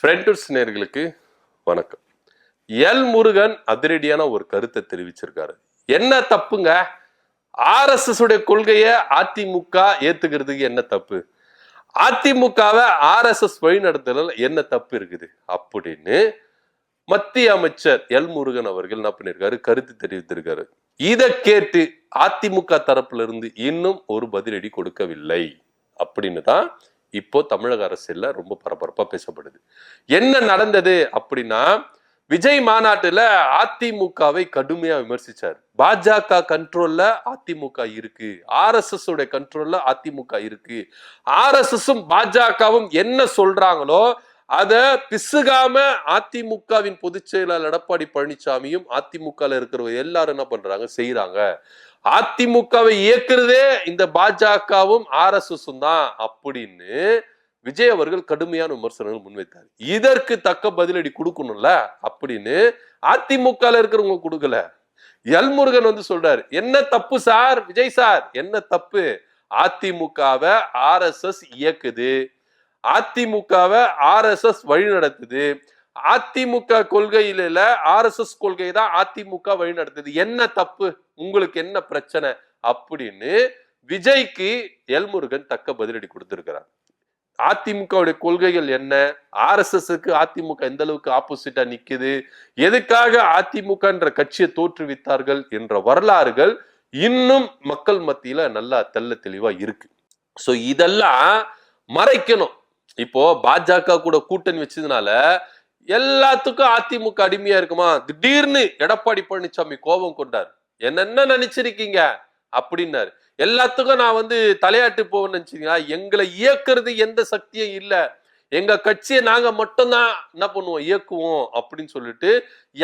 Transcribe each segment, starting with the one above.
Friends நேயர்களுக்கு வணக்கம். L Murugan அதிரடியான ஒரு கருத்தை தெரிவிச்சிருக்காரு. என்ன தப்புங்க? ஆர்எஸ்எஸ் உடைய கொள்கையை அதிமுக ஏத்துக்கிறதுக்கு என்ன தப்பு? அதிமுகவை ஆர்எஸ்எஸ் வழிநடத்துதல் என்ன தப்பு இருக்குது அப்படின்னு மத்திய அமைச்சர் எல் முருகன் அவர்கள் என்ன பண்ணிருக்காரு, கருத்து தெரிவித்திருக்காரு. இதை கேட்டு அதிமுக தரப்புல இருந்து இன்னும் ஒரு பதிலடி கொடுக்கவில்லை அப்படின்னு தான் இப்போ தமிழக அரசியல்ல ரொம்ப பரபரப்பா பேசப்படுது. என்ன நடந்தது அப்படின்னா, விஜய் மாநாட்டுல அதிமுகவை கடுமையா விமர்சிச்சார். பாஜக கண்ட்ரோல்ல அதிமுக இருக்கு, ஆர்எஸ்எஸ் உடைய கண்ட்ரோல்ல அதிமுக இருக்கு, ஆர்எஸ்எஸும் பாஜகவும் என்ன சொல்றாங்களோ அத பிசுகாம அதிமுகவின் பொதுச் செயலாளர் எடப்பாடி பழனிசாமியும் அதிமுக இருக்கிற எல்லாரும் என்ன பண்றாங்க, செய்யறாங்க. அதிமுகவை இயக்குறதே இந்த பாஜகவும் ஆர்எஸ்எஸும் தான் அப்படின்னு விஜய் அவர்கள் கடுமையான விமர்சனங்கள் முன்வைத்தார். இதற்கு தக்க பதிலடி கொடுக்கணும்ல அப்படின்னு அதிமுக இருக்கிறவங்க கொடுக்கல. எல் முருகன் வந்து சொல்றாரு, என்ன தப்பு சார் விஜய் சார், என்ன தப்பு? அதிமுகவை ஆர்எஸ்எஸ் இயக்குது, அதிமுகவை ஆர்எஸ்எஸ் வழி நடத்துது, அதிமுக கொள்கையில ஆர்எஸ்எஸ் கொள்கை தான் அதிமுக வழி நடத்துது, என்ன தப்பு, உங்களுக்கு என்ன பிரச்சனை அப்படின்னு விஜய்க்கு எல் முருகன் தக்க பதிலடி கொடுத்திருக்கிறார். அதிமுகவுடைய கொள்கைகள் என்ன, ஆர்எஸ்எஸ்க்கு அதிமுக எந்த அளவுக்கு ஆப்போசிட்டா நிக்குது, எதுக்காக அதிமுக என்ற கட்சியை தோற்றுவித்தார்கள் என்ற வரலாறுகள் இன்னும் மக்கள் மத்தியில நல்லா தெள்ள தெளிவா இருக்கு. சோ இதெல்லாம் மறைக்கணும். இப்போ பாஜக கூட கூட்டணி வச்சதுனால எல்லாத்துக்கும் அதிமுக அடிமையா இருக்குமா? திடீர்னு எடப்பாடி பழனிசாமி கோபம் கொண்டார். என்ன நினைச்சிருக்கீங்க அப்படின்னாரு. எல்லாத்துக்கும் நான் வந்து தலையாட்டு போவேன்னு நினைச்சீங்களா? எங்களை இயக்குறது எந்த சக்தியும் இல்ல, எங்க கட்சியை நாங்க மட்டும்தான் என்ன பண்ணுவோம், இயக்குவோம் அப்படின்னு சொல்லிட்டு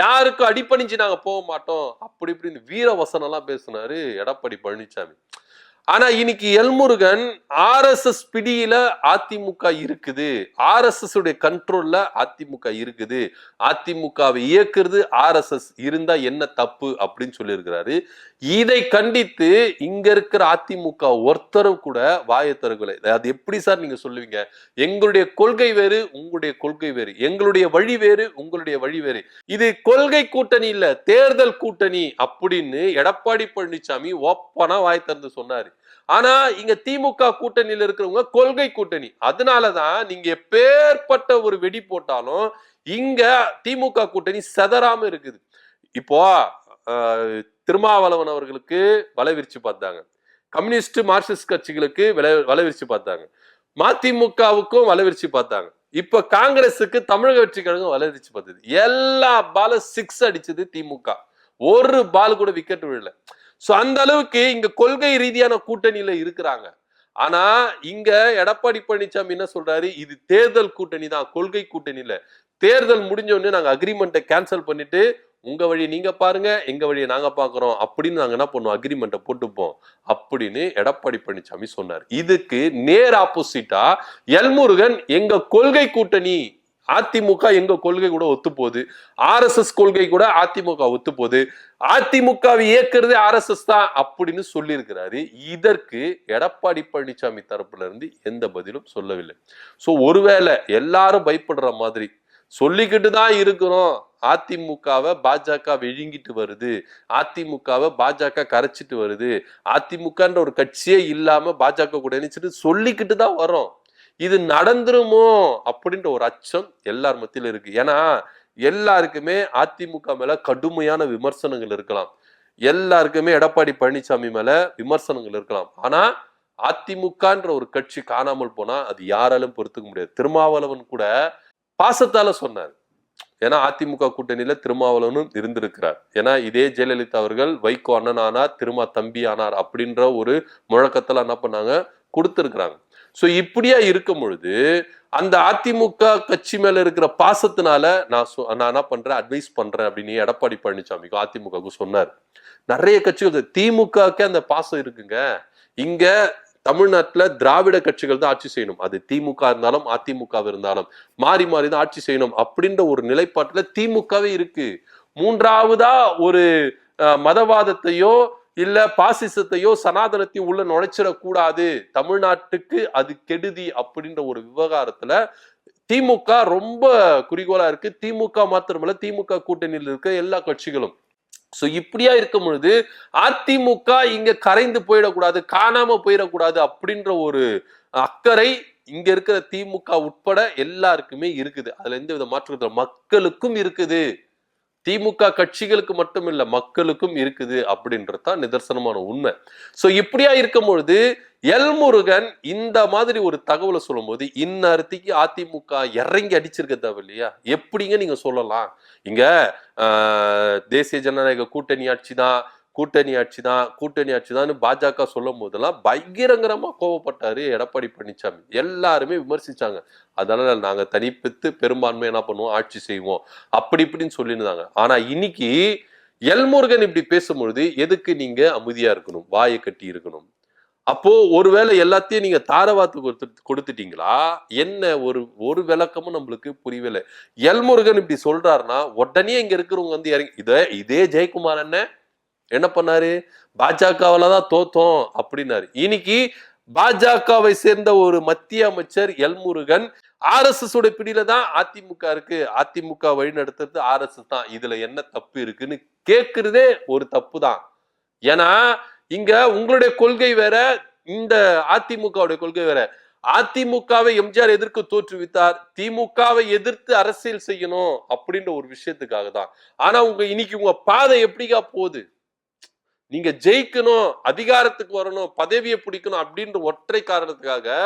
யாருக்கும் அடிப்பணிஞ்சு நாங்க போக மாட்டோம் அப்படி இப்படின்னு வீர வசனம் எல்லாம் பேசினாரு எடப்பாடி பழனிசாமி. ஆனா இன்னைக்கு எல்முருகன் ஆர்எஸ்எஸ் பிடியில அதிமுக இருக்குது, ஆர்எஸ்எஸ் உடைய கண்ட்ரோல்ல அதிமுக இருக்குது, அதிமுகவை இயக்குறது ஆர்எஸ்எஸ் இருந்தா என்ன தப்பு அப்படின்னு சொல்லியிருக்கிறாரு. இதை கண்டித்து இங்க இருக்கிற அதிமுக ஒருத்தரும் கூட வாயை திறக்கலை. அது எப்படி சார் நீங்க சொல்லுவீங்க? எங்களுடைய கொள்கை வேறு, உங்களுடைய கொள்கை வேறு, எங்களுடைய வழி வேறு, உங்களுடைய வழி வேறு, இது கொள்கை கூட்டணி இல்ல தேர்தல் கூட்டணி அப்படின்னு எடப்பாடி பழனிசாமி ஓப்பனா வாய் திறந்து சொன்னாரு. ஆனா இங்க திமுக கூட்டணியில இருக்கிறவங்க கொள்கை கூட்டணி. அதனாலதான் நீங்க எப்பேற்பட்ட ஒரு வெடி போட்டாலும் இங்க திமுக கூட்டணி செதறாம இருக்குது. இப்போ திருமாவளவன் அவர்களுக்கு வலைவிரிச்சு பார்த்தாங்க, கம்யூனிஸ்ட் மார்க்சிஸ்ட் கட்சிகளுக்கு வலைவிரிச்சு பார்த்தாங்க, மதிமுகவுக்கும் வலைவிரிச்சு பார்த்தாங்க, இப்ப காங்கிரஸுக்கு தமிழக வெற்றி கழகம் வலைவிரிச்சு பார்த்தது. எல்லா பாலும் 6 அடிச்சது திமுக, ஒரு பால் கூட விக்கெட் விழல. சோ அந்த அளவுக்கு இங்க கொள்கை ரீதியான கூட்டணியில இருக்கிறாங்க. ஆனா இங்க எடப்பாடி பழனிசாமி என்ன சொல்றாரு, இது தேர்தல் கூட்டணி தான், கொள்கை கூட்டணி இல்ல. தேர்தல் முடிஞ்ச உடனே நாங்க அக்ரிமெண்ட்டை கேன்சல் பண்ணிட்டு உங்க வழி நீங்க பாருங்க, எங்க வழியை நாங்க பாக்குறோம் அப்படின்னு நாங்க என்ன பண்ணுவோம், அக்ரிமெண்ட்டை போட்டுப்போம் அப்படின்னு எடப்பாடி பழனிசாமி சொன்னார். இதுக்கு நேர் ஆப்போசிட்டா எல்முருகன் எங்க கொள்கை கூட்டணி, அதிமுக எங்க கொள்கை கூட ஒத்து போகுது, ஆர்எஸ்எஸ் கொள்கை கூட அதிமுக ஒத்து போகுது, அதிமுகவை இயக்குறது ஆர்எஸ்எஸ் தான் அப்படின்னு சொல்லி இருக்கிறாரு. இதற்கு எடப்பாடி பழனிசாமி தரப்புல இருந்து எந்த பதிலும் சொல்லவில்லை. சோ ஒருவேளை எல்லாரும் பயப்படுற மாதிரி சொல்லிக்கிட்டு தான் இருக்கிறோம், அதிமுகவை பாஜக விழுங்கிட்டு வருது, அதிமுகவை பாஜக கரைச்சிட்டு வருது, அதிமுகன்ற ஒரு கட்சியே இல்லாம பாஜக கூட நினைச்சிட்டு சொல்லிக்கிட்டு தான் வரோம், இது நடந்துருமோ அப்படின்ற ஒரு அச்சம் எல்லார் மத்தியில இருக்கு. ஏன்னா எல்லாருக்குமே அதிமுக மேல கடுமையான விமர்சனங்கள் இருக்கலாம், எல்லாருக்குமே எடப்பாடி பழனிசாமி மேல விமர்சனங்கள் இருக்கலாம். ஆனா அதிமுகன்ற ஒரு கட்சி காணாமல் போனா அது யாராலும் பொறுத்துக்க முடியாது. திருமாவளவன் கூட பாசத்தால சொன்னார். ஏன்னா அதிமுக கூட்டணியில திருமாவளவனும் இருந்திருக்கிறார். ஏன்னா இதே ஜெயலலிதா அவர்கள் வைகோ அண்ணன் ஆனார், திருமா தம்பி ஆனார் அப்படின்ற ஒரு முழக்கத்துல என்ன பண்ணாங்க, கொடுத்திருக்கிறாங்க. சோ இப்படியா இருக்கும் பொழுது அந்த அதிமுக கட்சி மேல இருக்கிற பாசத்தினால நான் என்ன பண்றேன், அட்வைஸ் பண்றேன் அப்படின்னு எடப்பாடி பழனிசாமிக்கும் அதிமுகவுக்கும் சொன்னார். நிறைய கட்சிகள், திமுகவுக்கே அந்த பாசம் இருக்குங்க. இங்க தமிழ்நாட்டுல திராவிட கட்சிகள் தான் ஆட்சி செய்யணும், அது திமுக இருந்தாலும் அதிமுக இருந்தாலும் மாறி மாறி தான் ஆட்சி செய்யணும் அப்படின்ற ஒரு நிலைப்பாட்டுல திமுகவே இருக்கு. மூன்றாவதா ஒரு மதவாதத்தையோ இல்ல பாசிசத்தையோ சனாதனத்தையும் உள்ள நுழைச்சிடக்கூடாது, தமிழ்நாட்டுக்கு அது கெடுதி அப்படின்ற ஒரு விவகாரத்துல திமுக ரொம்ப குறிக்கோளா இருக்கு. திமுக மாத்திரமல்ல, திமுக கூட்டணியில் இருக்க எல்லா கட்சிகளும். சோ இப்படியா இருக்கும் பொழுது அதிமுக இங்க கரைந்து போயிடக்கூடாது, காணாம போயிடக்கூடாது அப்படின்ற ஒரு அக்கறை இங்க இருக்கிற திமுக உட்பட எல்லாருக்குமே இருக்குது. அதுல எந்த வித மாற்று மக்களுக்கும் இருக்குது. திமுக கட்சிகளுக்கு மட்டும் இல்ல, மக்களுக்கும் இருக்குது அப்படின்றதுதான் நிதர்சனமான உண்மை. சோ இப்படியா இருக்கும் பொழுது எல்முருகன் இந்த மாதிரி ஒரு தகவலை சொல்லும் போது இந்நேரத்துக்கு அதிமுக இறங்கி அடிச்சிருக்க தேவை இல்லையா? எப்படிங்க நீங்க சொல்லலாம்? இங்க தேசிய ஜனநாயக கூட்டணி ஆட்சி தான், கூட்டணி ஆட்சி தான், கூட்டணி ஆட்சி தான் பாஜக சொல்லும் போதெல்லாம் பயங்கரமா கோவப்பட்டாரு எடப்பாடி பழனிசாமி. எல்லாருமே விமர்சிச்சாங்க. அதனால நாங்க தனிப்பித்து பெரும்பான்மை என்ன பண்ணுவோம், ஆட்சி செய்வோம் அப்படி இப்படின்னு சொல்லியிருந்தாங்க. ஆனா இன்னைக்கு எல்முருகன் இப்படி பேசும்பொழுது எதுக்கு நீங்க அமைதியா இருக்கணும், வாயை கட்டி இருக்கணும்? அப்போ ஒருவேளை எல்லாத்தையும் நீங்க தாரவாத்து கொடுத்துட்டீங்களா என்ன? ஒரு விளக்கமும் நம்மளுக்கு புரியவில்லை. எல்முருகன் இப்படி சொல்றாருன்னா உடனே இங்க இருக்கிறவங்க வந்து இறங்கி இதே ஜெயக்குமார் என்ன பண்ணாரு, பாஜகவில தான் தோத்தோம் அப்படின்னாரு. இன்னைக்கு பாஜகவை சேர்ந்த ஒரு மத்திய அமைச்சர் எல்முருகன் RSS உடைய பிடியில தான் அதிமுக இருக்கு, அதிமுக வழி நடத்துறது RSS தான், இதுல என்ன தப்பு இருக்குன்னு கேட்கிறதே ஒரு தப்பு தான். ஏன்னா இங்க உங்களுடைய கொள்கை வேற, இந்த அதிமுகவுடைய கொள்கை வேற. அதிமுகவை எம்ஜிஆர் எதிர்க்கு தோற்றுவித்தார், திமுகவை எதிர்த்து அரசியல் செய்யணும் அப்படின்ற ஒரு விஷயத்துக்காக தான். ஆனா இன்னைக்கு உங்க பாதை எப்படிக்கா போகுது? நீங்க ஜெயிக்கணும், அதிகாரத்துக்கு வரணும், பதவியை பிடிக்கணும் அப்படின்ற ஒற்றை காரணத்துக்காக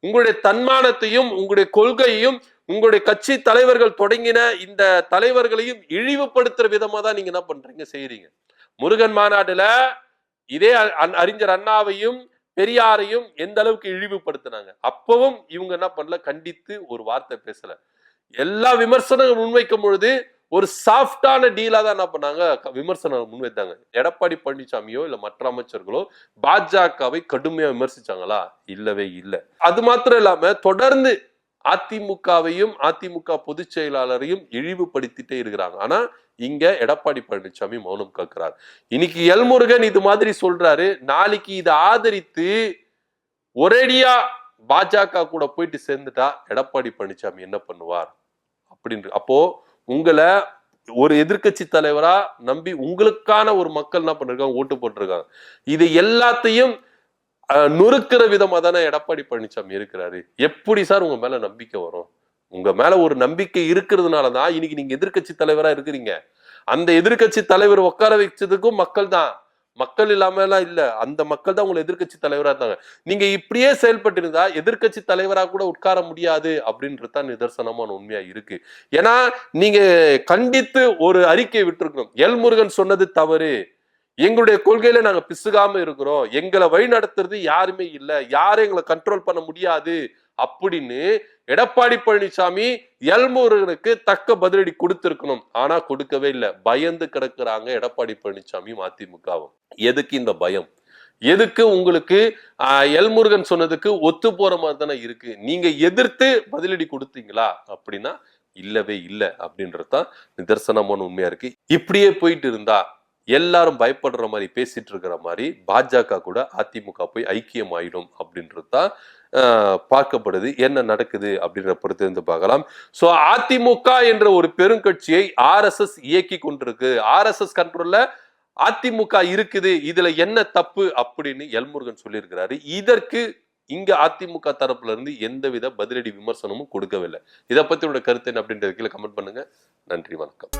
உங்களுடைய தன்மானத்தையும் உங்களுடைய கொள்கையையும் உங்களுடைய கட்சி தலைவர்கள் தொடங்கின இந்த தலைவர்களையும் இழிவுபடுத்துற விதமா தான் நீங்க என்ன பண்றீங்க, செய்யறீங்க. முருகன் மாநாடுல இதே அறிஞர் அண்ணாவையும் பெரியாரையும் எந்த அளவுக்கு இழிவுபடுத்தினாங்க. அப்பவும் இவங்க என்ன பண்ணல, கண்டித்து ஒரு வார்த்தை பேசல. எல்லா விமர்சனங்கள் முன்வைக்கும் பொழுது ஒரு சாஃப்டான டீலா தான் என்ன பண்ணாங்க, விமர்சனம் முன்வைத்தாங்க. எடப்பாடி பழனிசாமியோ இல்ல மற்ற அமைச்சர்களோ பாஜகவை கடுமையா விமர்சிச்சாங்களா? இல்லவே இல்லை. அது மாத்திரம் இல்லாம தொடர்ந்து அதிமுகவையும் அதிமுக பொதுச் செயலாளரையும் இழிவுபடுத்திட்டே இருக்கிறாங்க. ஆனா இங்க எடப்பாடி பழனிசாமி மௌனம் காக்கிறார். இன்னைக்கு எல்முருகன் இது மாதிரி சொல்றாரு, நாளைக்கு இதை ஆதரித்து ஒரேடியா பாஜக கூட போயிட்டு சேர்ந்துட்டா எடப்பாடி பழனிசாமி என்ன பண்ணுவார் அப்படின்னு. அப்போ உங்களை ஒரு எதிர்கட்சி தலைவரா நம்பி உங்களுக்கான ஒரு மக்கள் என்ன பண்ணிருக்காங்க, ஓட்டு போட்டிருக்காங்க. இது எல்லாத்தையும் நொறுக்கிற விதமா தானே எடப்பாடி பழனிசாமி இருக்கிறாரு. எப்படி சார் உங்க மேல நம்பிக்கை வரும்? உங்க மேல ஒரு நம்பிக்கை இருக்கிறதுனாலதான் இன்னைக்கு நீங்க எதிர்கட்சி தலைவரா இருக்கிறீங்க. அந்த எதிர்கட்சி தலைவர் உட்கார வச்சதுக்கும் மக்கள் தான், மக்கள் இல்லாம எல்லாம் இல்ல, அந்த மக்கள் தான் உங்களை எதிர்கட்சி தலைவரா இருந்தாங்க. நீங்க இப்படியே செயல்பட்டு இருந்தா எதிர்கட்சி தலைவரா கூட உட்கார முடியாது அப்படின்றதுதான் நிதர்சனமான உண்மையா இருக்கு. ஏன்னா நீங்க கண்டித்து ஒரு அறிக்கை விட்டுருக்கணும். எல்முருகன் சொன்னது தவறு, எங்களுடைய கொள்கையில நாங்க பிசுகாம இருக்கிறோம், எங்களை வழி நடத்துறது யாருமே இல்ல, யாரும் எங்களை கண்ட்ரோல் பண்ண முடியாது அப்படின்னு எடப்பாடி பழனிசாமி எல்முருகனுக்கு தக்க பதிலடி கொடுத்திருக்கணும். ஆனா கொடுக்கவே இல்லை. பயந்து கிடக்குறாங்க எடப்பாடி பழனிசாமியும் அதிமுகவும். எதுக்கு இந்த பயம்? எதுக்கு உங்களுக்கு எல்முருகன் சொன்னதுக்கு ஒத்து போற மாதிரி தானே இருக்கு. நீங்க எதிர்த்து பதிலடி கொடுத்தீங்களா அப்படின்னா இல்லவே இல்லை அப்படின்றதுதான் நிதர்சனமான உண்மையா இருக்கு. இப்படியே போயிட்டு இருந்தா எல்லாரும் பயப்படுற மாதிரி பேசிட்டு இருக்கிற மாதிரி பாஜக கூட அதிமுக போய் ஐக்கியம் ஆயிடும் அப்படின்றதுதான் பார்க்கப்படுது. என்ன நடக்குது அப்படின்ற பொறுத்து இருந்து பார்க்கலாம். சோ அதிமுக என்ற ஒரு பெருங்கட்சியை RSS இயக்கி கொண்டிருக்கு, RSS கண்ட்ரோல்ல அதிமுக இருக்குது, இதுல என்ன தப்பு அப்படின்னு எல்முருகன் சொல்லியிருக்கிறாரு. இதற்கு இங்க அதிமுக தரப்புல இருந்து எந்தவித பதிலடி விமர்சனமும் கொடுக்கவில்லை. இதை பத்தி உங்களோட கருத்து என்ன அப்படின்றது கீழே கமெண்ட் பண்ணுங்க. நன்றி, வணக்கம்.